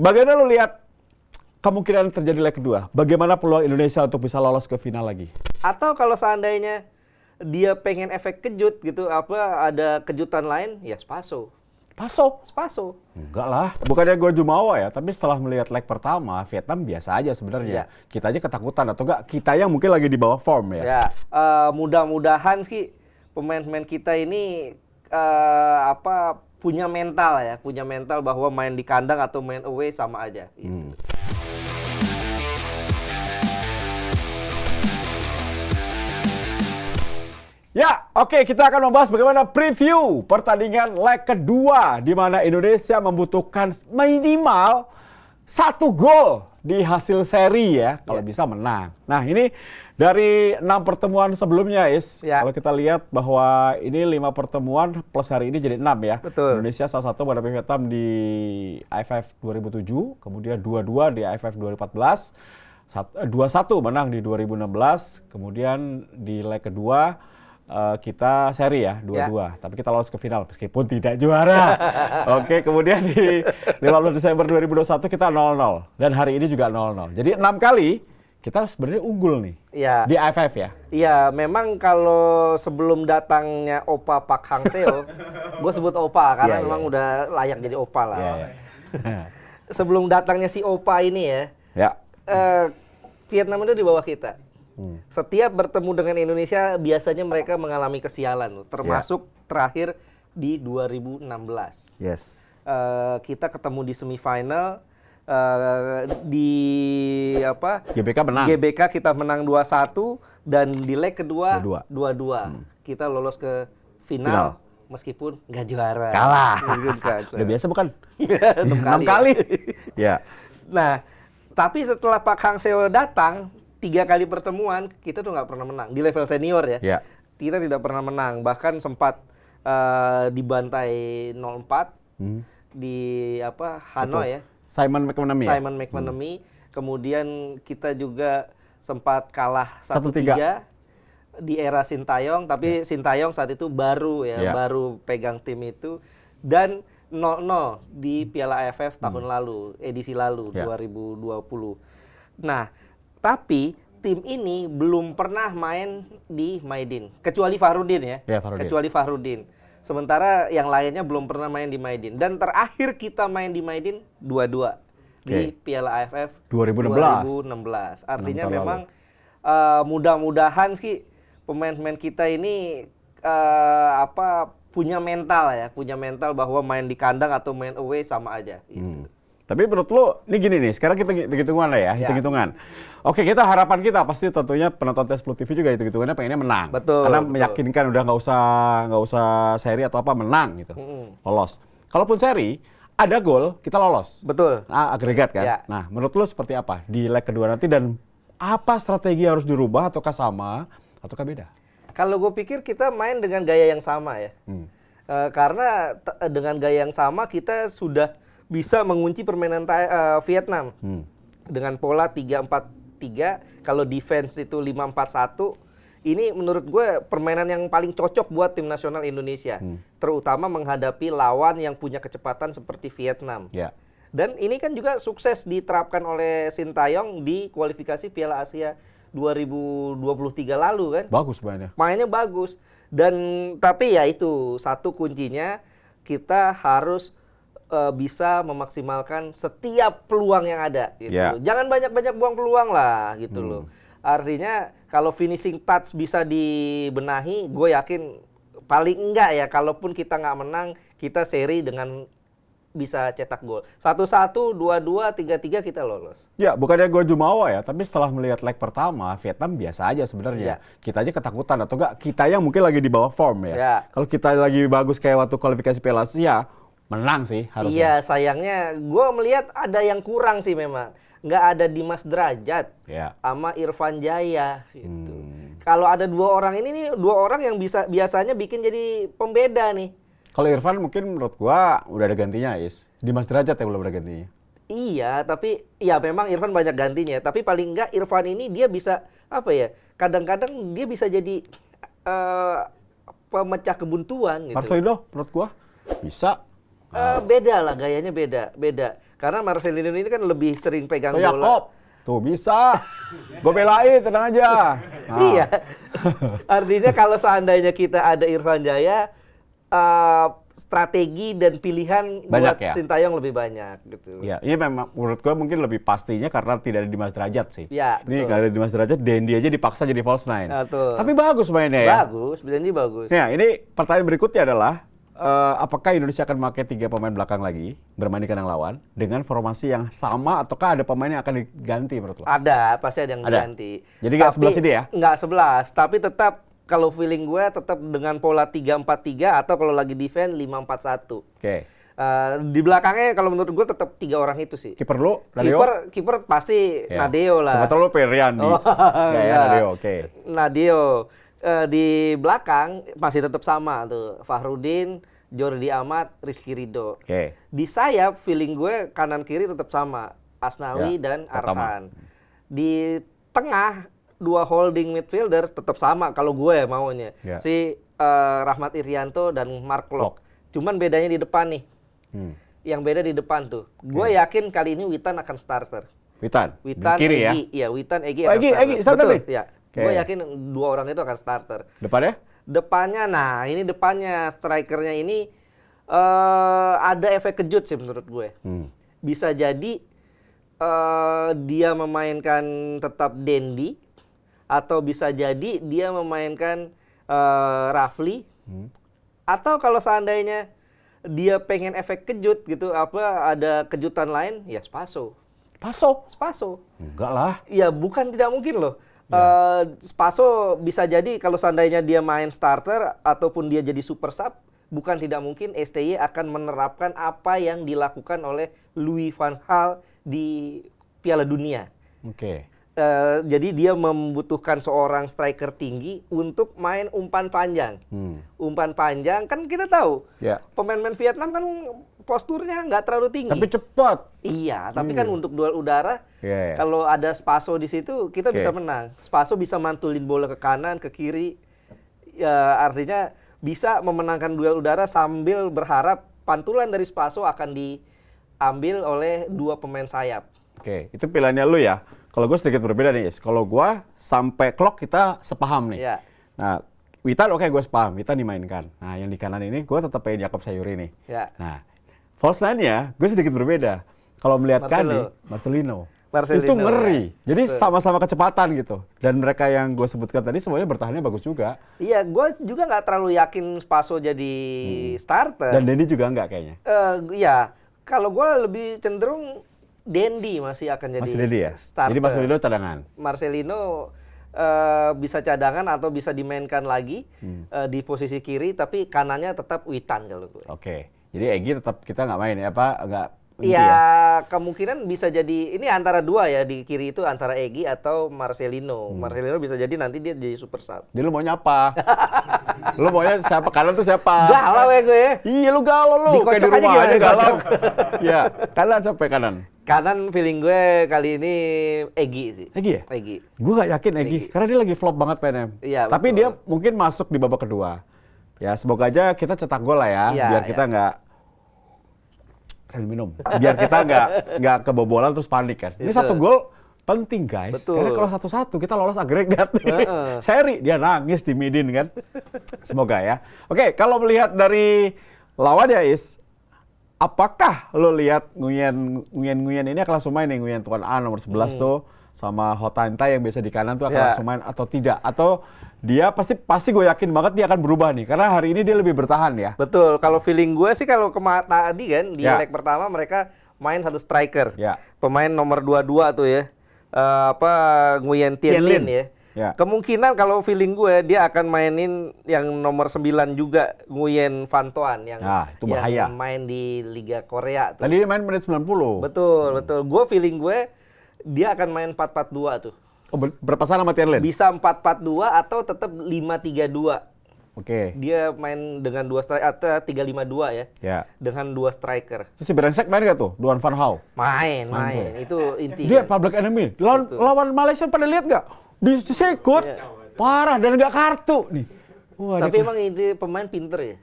Bagaimana lu lihat kemungkinan terjadi leg kedua? Bagaimana peluang Indonesia untuk bisa lolos ke final lagi? Atau kalau seandainya dia pengen efek kejut gitu, apa ada kejutan lain, ya Spaso. Spaso. Enggak lah. Bukannya gue jumawa ya, tapi setelah melihat leg pertama, Vietnam biasa aja sebenarnya. Ya. Kita aja ketakutan atau enggak? Kita yang mungkin lagi di bawah form ya. Ya, mudah-mudahan sih pemain-pemain kita ini punya mental bahwa main di kandang atau main away sama aja. Gitu. Ya, oke, kita akan membahas bagaimana preview pertandingan leg kedua di mana Indonesia membutuhkan minimal 1 gol di hasil seri ya, kalau bisa menang. Nah, ini dari 6 pertemuan sebelumnya, Ya. Kalau kita lihat bahwa ini 5 pertemuan plus hari ini jadi 6 ya. Betul. Indonesia salah satu menghadapi Vietnam di AFF 2007, kemudian 2-2 di AFF 2014, 2-1 menang di 2016, kemudian di leg kedua kita seri ya, 2-2. Tapi kita lolos ke final meskipun tidak juara. Oke, kemudian di 15 Desember 2021 kita 0-0. Dan hari ini juga 0-0. Jadi 6 kali kita sebenarnya unggul nih di AFF ya. Iya, memang kalau sebelum datangnya Opa Pak Hang Seo, gue sebut Opa karena memang udah layak jadi Opa lah. Sebelum datangnya si Opa ini Vietnam itu di bawah kita. Setiap bertemu dengan Indonesia biasanya mereka mengalami kesialan, termasuk terakhir di 2016. Yes. Kita ketemu di semifinal GBK kita menang 2-1 dan di leg kedua 2-2. Kita lolos ke final. Meskipun nggak juara. Kalah. Udah biasa bukan? 6 kali. Ya. Nah, tapi setelah Pak Hang Seo datang 3 kali pertemuan kita tuh nggak pernah menang di level senior ya. Kita tidak pernah menang, bahkan sempat dibantai 0-4 di Hanoi ya. Simon McManamy. Kemudian kita juga sempat kalah 1-3 di era Sintayong, tapi Sintayong saat itu baru baru pegang tim itu, dan 0-0 di Piala AFF tahun lalu, edisi lalu 2020. Nah, tapi tim ini belum pernah main di Maidin, kecuali Fahrudin ya. Kecuali Fahrudin. Sementara yang lainnya belum pernah main di Maidin. Dan terakhir kita main di Maidin 2-2 di Piala AFF 2016. Artinya memang mudah-mudahan sih pemain-pemain kita ini punya mental bahwa main di kandang atau main away sama aja. Gitu. Tapi menurut lo, ini gini nih, sekarang kita hitung-hitungan lah ya, hitung-hitungan. Oke, harapan kita pasti tentunya penonton Tes Plus TV juga hitung-hitungannya pengennya menang. Karena meyakinkan udah nggak usah seri atau apa, menang gitu, lolos. Kalaupun seri, ada gol, kita lolos. Betul. Nah, agregat kan. Nah, menurut lo seperti apa di leg kedua nanti dan apa strategi harus dirubah ataukah sama ataukah beda? Kalau gue pikir kita main dengan gaya yang sama ya. Karena dengan gaya yang sama kita sudah bisa mengunci permainan Vietnam dengan pola 3-4-3. Kalau defense itu 5-4-1, ini menurut gue permainan yang paling cocok buat tim nasional Indonesia, terutama menghadapi lawan yang punya kecepatan seperti Vietnam. Dan ini kan juga sukses diterapkan oleh Sintayong di kualifikasi Piala Asia 2023 lalu kan. Bagus mainnya. Mainnya bagus. Dan tapi ya itu satu kuncinya, kita harus bisa memaksimalkan setiap peluang yang ada gitu. Jangan banyak-banyak buang peluang lah gitu loh. Artinya kalau finishing touch bisa dibenahi, gue yakin paling enggak ya, kalaupun kita nggak menang, kita seri dengan bisa cetak gol. 1-1, 2-2, 3-3 kita lolos. Ya, bukannya gue jumawa ya, tapi setelah melihat leg pertama, Vietnam biasa aja sebenarnya. Kita aja ketakutan atau enggak, kita yang mungkin lagi di bawah form ya. Kalau kita lagi bagus kayak waktu kualifikasi Piala Asia, menang sih harusnya. Iya, sayangnya gue melihat ada yang kurang sih memang. Nggak ada Dimas Derajat sama Irfan Jaya gitu. Kalau ada 2 orang ini nih, 2 orang yang biasanya bikin jadi pembeda nih. Kalau Irfan mungkin menurut gua udah ada gantinya, Dimas Derajat yang belum ada gantinya. Iya, tapi ya memang Irfan banyak gantinya. Tapi paling enggak Irfan ini dia bisa kadang-kadang dia bisa jadi pemecah kebuntuan gitu. Marcelino menurut gua bisa. Beda lah, gayanya beda. Karena Marcelino ini kan lebih sering pegang Tuh bola. Yakob, tuh bisa. Gue belain, tenang aja. Nah. Iya. Artinya kalau seandainya kita ada Irfan Jaya, strategi dan pilihan Banyak buat ya? Sintayong lebih banyak gitu. Ya, ini memang menurut gue mungkin lebih pastinya karena tidak ada Dimas Derajat sih. Ya, Ini betul. kalau ada Dimas Derajat, Dendi aja dipaksa jadi false nine. Betul. Tapi bagus mainnya ya. Bagus, Dendi bagus. Ya, ini pertanyaan berikutnya adalah apakah Indonesia akan memakai 3 pemain belakang lagi bermain di kandang lawan dengan formasi yang sama ataukah ada pemain yang akan diganti menurut lo? Ada, pasti ada yang Ada? diganti. Jadi nggak Tapi 11 ini ya? Nggak 11, tapi tetap kalau feeling gue tetap dengan pola 3-4-3 atau kalau lagi defense 5-4-1. Oke. Di belakangnya kalau menurut gue tetap 3 orang itu sih. Kiper lu, Nadeo? Kiper pasti Ya. Nadeo lah. Siapa tahu lu Periandi. Oh, ya, enggak. Nadeo, oke. Nadeo. Di belakang masih tetap sama tuh. Fahrudin, Jordi Amat, Rizky Ridho. Oke. Di sayap feeling gue kanan kiri tetap sama. Asnawi Ya, dan pertama. Arhan. Di tengah 2 holding midfielder tetap sama kalau gue maunya. Ya. Si Rahmat Irianto dan Mark Klok. Cuman bedanya di depan nih. Yang beda di depan tuh. Gue yakin kali ini Witan akan starter. Witan. Witan, Di kiri ya. Egy. Iya, Witan, Egy Oh, akan Egy, starter. Egy starter Betul, nih? ya. Oke. Gue yakin 2 orang itu akan starter. Depannya? Depannya, nah ini depannya strikernya ini ada efek kejut sih menurut gue. Bisa jadi dia memainkan tetap Dendi atau bisa jadi dia memainkan Rafli atau kalau seandainya dia pengen efek kejut gitu ada kejutan lain ya Spaso. Spaso. Enggak lah. Ya bukan tidak mungkin loh. Spaso bisa jadi kalau seandainya dia main starter ataupun dia jadi super sub, bukan tidak mungkin STY akan menerapkan apa yang dilakukan oleh Louis van Gaal di Piala Dunia. Oke. Jadi dia membutuhkan seorang striker tinggi untuk main umpan panjang. Umpan panjang kan kita tahu, Ya. pemain-pemain Vietnam kan posturnya nggak terlalu tinggi. Tapi cepat. Iya, tapi kan untuk duel udara, Iya. kalau ada Spaso di situ, kita Oke. bisa menang. Spaso bisa mantulin bola ke kanan, ke kiri. Ya, artinya bisa memenangkan duel udara sambil berharap pantulan dari Spaso akan diambil oleh 2 pemain sayap. Oke, itu pilihannya lu ya. Kalau gue sedikit berbeda nih, Is. Kalau gue sampai Klok kita sepaham nih. Iya. Nah, Witan oke gue sepaham, Witan dimainkan. Nah, yang di kanan ini gue tetap pengen Yakob Sayuri nih. Ya. Nah, false nine-nya gue sedikit berbeda. Kalau melihat Kandi, Marcelino. Itu ngeri. Jadi sama-sama kecepatan gitu. Dan mereka yang gue sebutkan tadi semuanya bertahannya bagus juga. Iya, gue juga nggak terlalu yakin Spaso jadi starter. Dan Dendi juga enggak kayaknya. Iya, kalau gue lebih cenderung Dendi masih akan jadi Masih Dendi ya? starter. Jadi Marcelino cadangan. Marcelino bisa cadangan atau bisa dimainkan lagi di posisi kiri, tapi kanannya tetap Witan kalau gue. Oke. Jadi Egy tetap kita nggak main ya, nggak inti Ya, ya? kemungkinan bisa jadi ini antara 2 ya, di kiri itu antara Egy atau Marcelino. Marcelino bisa jadi nanti dia jadi super sub. Jadi lu maunya apa? Lu maunya siapa? Kanan tuh siapa? Galau ya gue. Iya lu galau lu. Dikocok Kayak di aja rumah gimana, aja galau. dikocok? Iya. Kanan sampai kanan. Kanan feeling gue kali ini Egy sih. Egy ya? Egy. Gue gak yakin Egy. Karena dia lagi flop banget PNM. Iya, Tapi betul. dia mungkin masuk di babak kedua. Ya semoga aja kita cetak gol lah ya. Iya, Biar kita nggak sambil minum. Biar kita nggak kebobolan terus panik kan. Ini Betul. 1 gol penting guys. Betul. Karena kalau 1-1 kita lolos agregat. Seri dia nangis di midin kan. Semoga ya. Oke, kalau melihat dari lawan ya Is, apakah lo lihat Nguyen ini akan langsung main nih, Nguyen Tuan A nomor 11 tuh sama Hotanta yang biasa di kanan tuh akan Ya. langsung main atau tidak? Atau dia pasti gue yakin banget dia akan berubah nih karena hari ini dia lebih bertahan ya. Betul, kalau feeling gue sih kalau tadi kan di Ya. leg pertama mereka main 1 striker. Ya. Pemain nomor 22 tuh ya. Nguyen Tien Lin ya. Ya. Kemungkinan kalau feeling gue dia akan mainin yang nomor 9 juga Nguyen Van Toan yang, Ya, itu bahaya. yang main di Liga Korea tuh. Tadi dia main menit 90. Betul. Gue feeling gue dia akan main 4-4-2 tuh. Oh, berpasangan sama Tien Lin? Bisa 4-4-2 atau tetap 5-3-2. Oke. Dia main dengan 2 striker atau 3-5-2 ya. Ya. Dengan 2 striker. Terus si Brengsek main gak tuh? Duan Van Hau. Main. Main. Itu inti. Dia public enemy. Lawan Malaysia pada lihat gak? Disekut. Iya. Parah dan gak kartu nih. Wah, Tapi emang ini pemain pinter ya.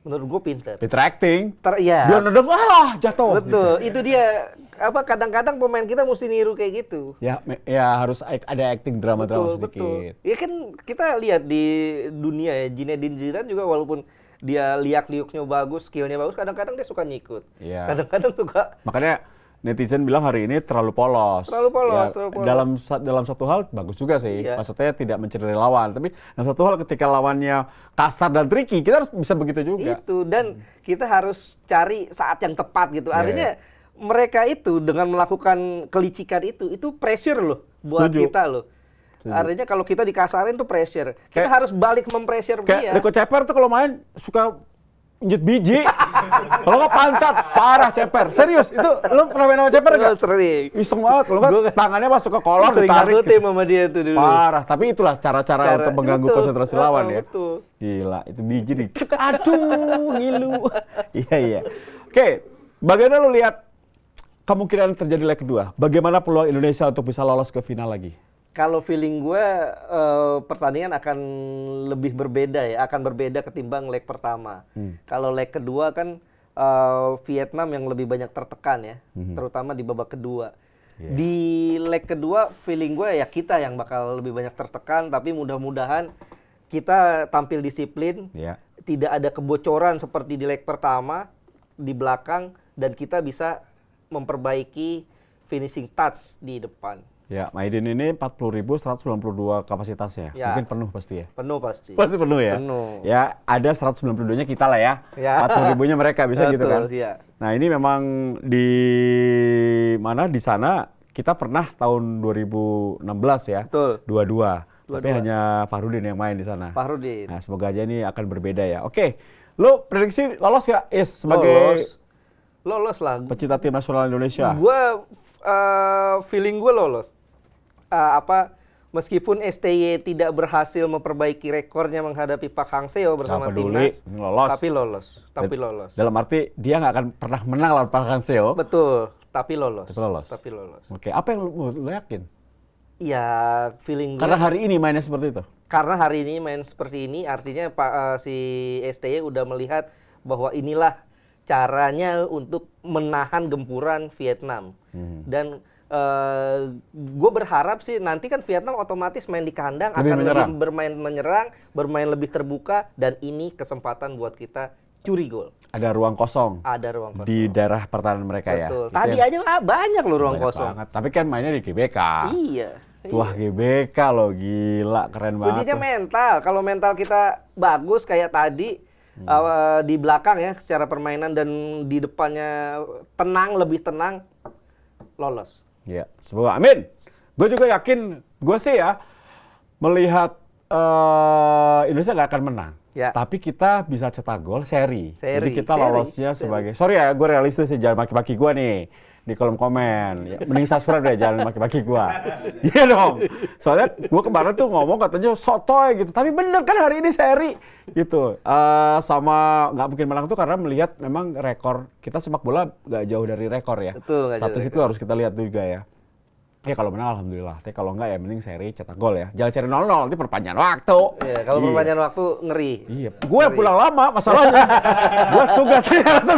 Menurut gue pinter. Peter acting. Iya. Dia nendang, jatuh. Betul. Itu dia kadang-kadang pemain kita mesti niru kayak gitu. Ya harus ada acting drama-drama sedikit. Betul. Ya kan kita lihat di dunia ya, Zinedine Zidane juga walaupun dia liak-liuknya bagus, skillnya bagus, kadang-kadang dia suka nyikut. Iya. Kadang-kadang suka. Makanya netizen bilang hari ini terlalu polos. Terlalu polos. Dalam satu hal bagus juga sih. Iya. Maksudnya tidak mencederai lawan. Tapi dalam satu hal ketika lawannya kasar dan tricky, kita harus bisa begitu juga. Itu, dan kita harus cari saat yang tepat gitu. Artinya mereka itu dengan melakukan kelicikan itu pressure loh buat kita loh. Artinya kalau kita dikasarin tuh pressure. Kita harus balik mempressure dia. Kayak Rico Ceper tuh kalau main suka injek biji. Kalau nggak pantat, parah Ceper. Serius, itu lu pernah main sama Ceper nggak? Sering. Iseng banget, kalau nggak tangannya masuk ke kolor, sering ditarik. tim sama dia tuh dulu. Parah, tapi itulah cara-cara untuk mengganggu konsentrasi lawan ya. Betul. Gila, itu biji di. Aduh, ngilu. Iya. Oke, bagaimana lu lihat kemungkinan terjadi leg kedua? Bagaimana peluang Indonesia untuk bisa lolos ke final lagi? Kalau feeling gue pertandingan akan lebih berbeda ya, akan berbeda ketimbang leg pertama. Kalau leg kedua kan Vietnam yang lebih banyak tertekan ya, terutama di babak kedua. Di leg kedua feeling gue ya kita yang bakal lebih banyak tertekan, tapi mudah-mudahan kita tampil disiplin, tidak ada kebocoran seperti di leg pertama di belakang, dan kita bisa memperbaiki finishing touch di depan. Ya, Maidin ini 40.192 kapasitasnya. Ya. Mungkin penuh pasti ya? Penuh pasti. Pasti penuh ya? Penuh. Ya, ada 192-nya kita lah ya. 40.000-nya mereka, bisa gitu kan? Ya. Nah, ini memang di sana kita pernah tahun 2016 ya. Betul. 2-2. Tapi hanya Fahrudin yang main di sana. Fahrudin. Nah, semoga aja ini akan berbeda ya. Oke, lu prediksi lolos nggak, Is, sebagai lolos lah. pecinta tim nasional Indonesia? Gue feeling gue lolos. Meskipun STY tidak berhasil memperbaiki rekornya menghadapi Pak Hang Seo bersama timnas, tapi lolos. Dalam arti dia nggak akan pernah menang lawan Pak Hang Seo. Betul, tapi lolos. Oke, apa yang lu yakin? Ya, feeling gue. Karena hari ini mainnya seperti itu. Karena hari ini main seperti ini, artinya si STY udah melihat bahwa inilah caranya untuk menahan gempuran Vietnam. Dan gue berharap sih nanti kan Vietnam otomatis main di kandang, lebih bermain menyerang, bermain lebih terbuka, dan ini kesempatan buat kita curi gol. Ada ruang kosong. Di daerah pertahanan mereka. Betul. Ya. Tadi aja banyak loh ruang kosong. Banget. Tapi kan mainnya di GBK. Iya. Tuah GBK loh, gila, keren banget. Kuncinya mental. Kalau mental kita bagus kayak tadi, di belakang ya secara permainan, dan di depannya lebih tenang, lolos. Ya, semoga, amin. Gue juga yakin, gue sih ya melihat Indonesia nggak akan menang. Ya. Tapi kita bisa cetak gol seri. Jadi kita lolosnya sebagai, sorry ya, gue realistis sih, jangan maki-maki gue nih di kolom komen. Ya, mending subscribe deh, jangan maki-maki gue. Iya dong. Soalnya gue kemarin tuh ngomong katanya sotoy gitu. Tapi bener kan hari ini seri gitu. Sama nggak mungkin menang tuh karena melihat memang rekor kita sepak bola nggak jauh dari rekor ya. Betul, nggak jauh statistik itu harus kita lihat juga ya. Ya kalau menang alhamdulillah. Tapi kalau enggak ya mending seri cetak gol ya. Jangan cari 0-0 nanti perpanjangan waktu. Iya, kalau perpanjangan waktu ngeri. Iya, gue pulang lama masalahnya. Gue tugasnya 9.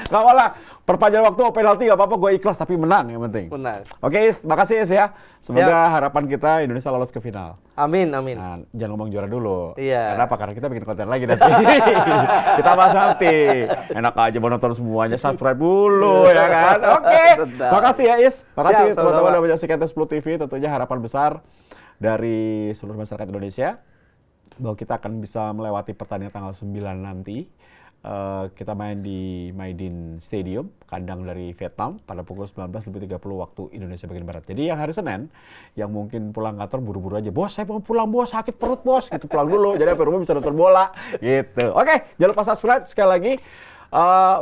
Gak malah perpanjangan waktu penalti gak apa-apa, gue ikhlas tapi menang yang penting. Menang. Oke, Is, makasih Is ya. Semoga harapan kita Indonesia lolos ke final. Amin. Nah, jangan ngomong juara dulu. Iya. Karena apa? Karena kita bikin konten lagi nanti. Kita bahas nanti. Enak aja mau nonton semuanya, subscribe dulu ya kan. Oke. Makasih ya Is. Makasih teman-teman udah menyaksikan Tes10 TV. Tentunya harapan besar dari seluruh masyarakat Indonesia bahwa kita akan bisa melewati pertandingan tanggal 9 nanti. Kita main di Maidin Stadium, kandang dari Vietnam pada pukul 19.30 waktu Indonesia bagian Barat. Jadi yang hari Senin, yang mungkin pulang kantor buru-buru aja, bos saya mau pulang bos, sakit perut bos, gitu pulang dulu, jadi sampai rumah bisa nonton bola, gitu. Oke, jangan lupa subscribe sekali lagi.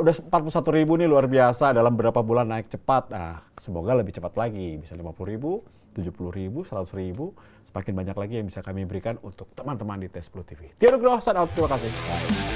Udah 41.000 nih, luar biasa, dalam beberapa bulan naik cepat. Nah, semoga lebih cepat lagi, bisa 50.000, 70.000, 100.000, semakin banyak lagi yang bisa kami berikan untuk teman-teman di Tes10 TV. Tio Nugroho, sign out, terima kasih. Bye.